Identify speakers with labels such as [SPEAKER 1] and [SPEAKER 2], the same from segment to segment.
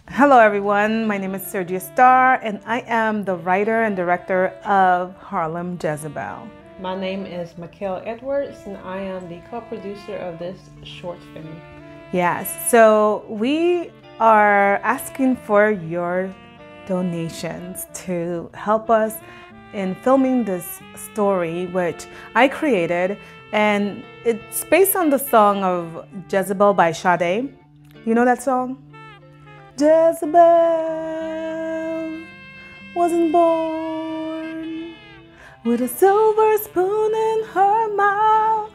[SPEAKER 1] Hello everyone, my name is Sergia Starr and I am the writer and director of Harlem Jezebel.
[SPEAKER 2] My name is Mikkel Edwards and I am the co-producer of this short film.
[SPEAKER 1] Yes, so we are asking for your donations to help us in filming this story which I created, and it's based on the song of Jezebel by Sade. You know that song? Jezebel wasn't born with a silver spoon in her mouth.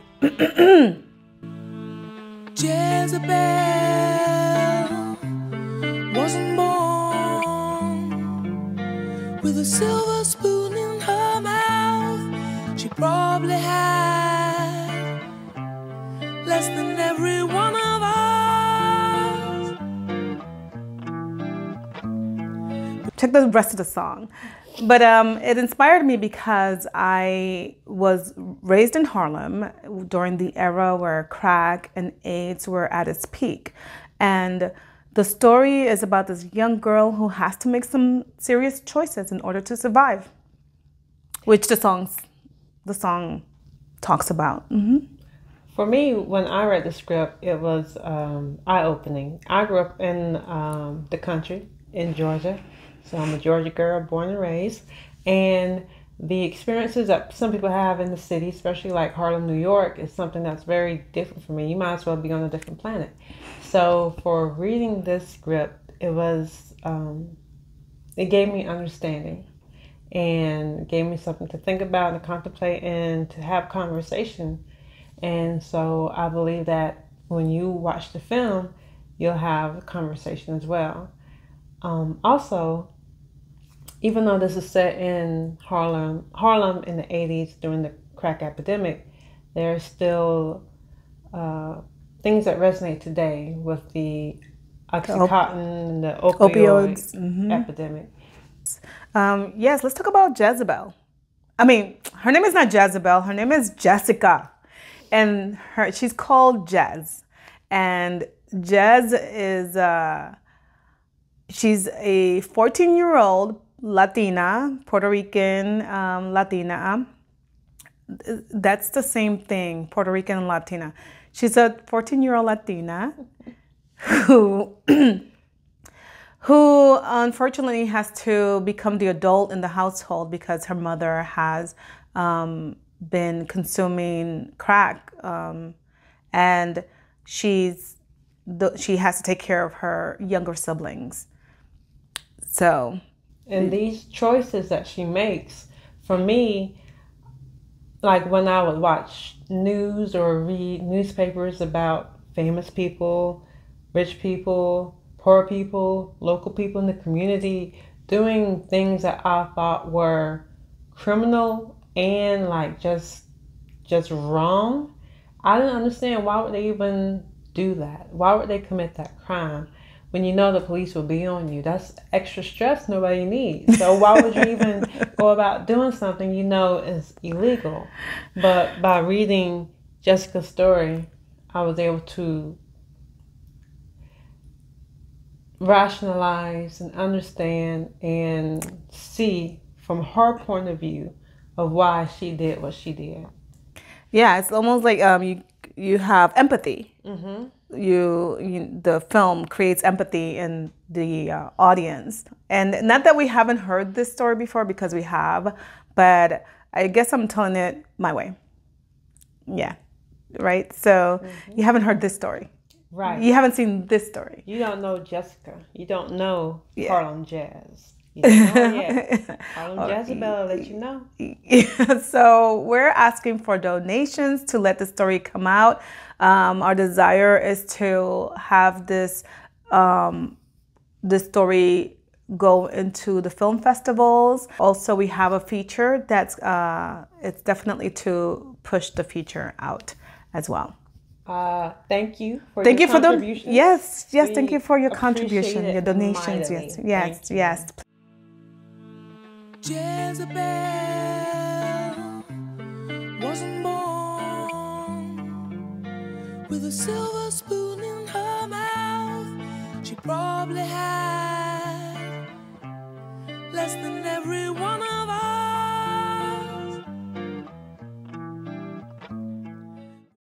[SPEAKER 3] Jezebel wasn't born with a silver spoon in her mouth. She probably had less than every one of us.
[SPEAKER 1] Check the rest of the song. But it inspired me because I was raised in Harlem during the era where crack and AIDS were at its peak. And the story is about this young girl who has to make some serious choices in order to survive, which the song talks about.
[SPEAKER 2] For me, when I read the script, it was eye-opening. I grew up in the country in Georgia. So I'm a Georgia girl, born and raised, and the experiences that some people have in the city, especially like Harlem, New York, is something that's very different for me. You might as well be on a different planet. So for reading this script, it was, it gave me understanding and gave me something to think about and contemplate and to have conversation. And so I believe that when you watch the film, you'll have a conversation as well. Also, even though this is set in Harlem in the 80s during the crack epidemic, there are still things that resonate today with the Oxycontin and the opioids epidemic.
[SPEAKER 1] Yes, let's talk about Jezebel. I mean, her name is not Jezebel, her name is Jessica. And she's called Jez. And Jez is... she's a 14-year-old Latina, Puerto Rican Latina. That's the same thing, Puerto Rican and Latina. She's a 14-year-old Latina who unfortunately has to become the adult in the household because her mother has been consuming crack, and she has to take care of her younger siblings. So,
[SPEAKER 2] and these choices that she makes, for me, like when I would watch news or read newspapers about famous people, rich people, poor people, local people in the community doing things that I thought were criminal and like just wrong, I didn't understand why would they even do that? Why would they commit that crime when you know the police will be on you? That's extra stress nobody needs. So why would you even go about doing something you know is illegal? But by reading Jessica's story, I was able to rationalize and understand and see from her point of view of why she did what she did.
[SPEAKER 1] Yeah, it's almost like you have empathy. The film creates empathy in the audience. And not that we haven't heard this story before, because we have, but I guess I'm telling it my way. Yeah, right? So you haven't heard this story.
[SPEAKER 2] Right.
[SPEAKER 1] You haven't seen this story.
[SPEAKER 2] You don't know Jessica. You don't know Harlem Jazz. You don't know yet. Harlem Jezebel will let you know.
[SPEAKER 1] So we're asking for donations to let the story come out. Our desire is to have this story go into the film festivals. Also, we have a feature that's it's definitely to push the feature out as well.
[SPEAKER 2] Thank you for your contribution.
[SPEAKER 1] Yes, thank you for your contribution, your donations. Yes.
[SPEAKER 3] Jezebel wasn't born with a silver spoon in her mouth. She probably had less than